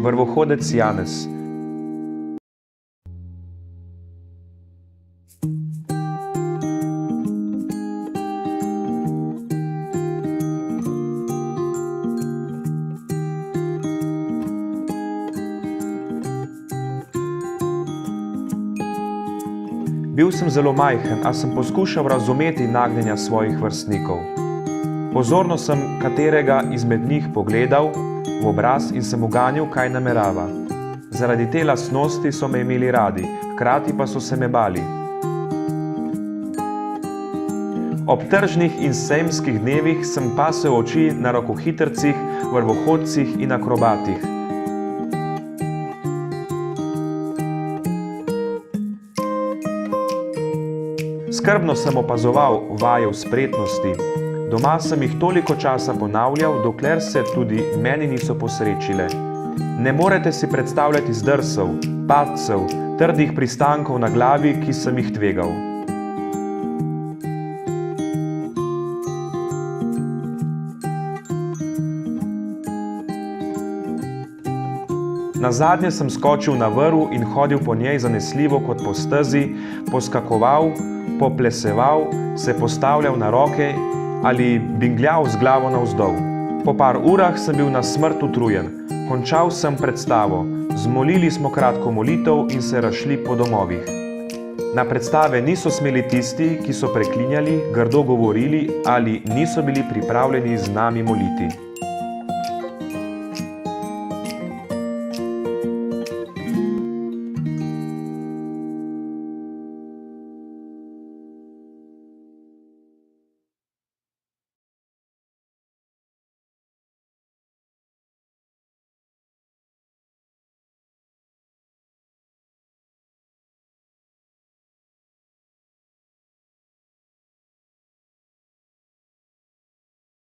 Vrvohodec Janez. Bil sem zelo majhen, a sem poskušal razumeti nagnjenja svojih vrstnikov. Pozorno sem katerega izmed njih pogledal v obraz in sem uganil, kaj namerava. Zaradi te lastnosti so me imeli radi, hkrati pa so se me bali. Ob tržnih in sejmskih dnevih sem pasel oči na rokohitrcih, vrvohodcih in akrobatih. Skrbno sem opazoval vaje v spretnosti. Doma sem jih toliko časa ponavljal, dokler se tudi meni niso posrečile. Ne morete si predstavljati zdrsov, padcev, trdih pristankov na glavi, ki sem jih tvegal. Nazadnje sem skočil na vrv in hodil po njej zanesljivo kot po stezi, poskakoval, popleseval, se postavljal na roke ali bingljal z glavo navzdol. Po par urah sem bil na smrt utrujen. Končal sem predstavo. Zmolili smo kratko molitev in se razšli po domovih. Na predstave niso smeli tisti, ki so preklinjali, grdo govorili ali niso bili pripravljeni z nami moliti.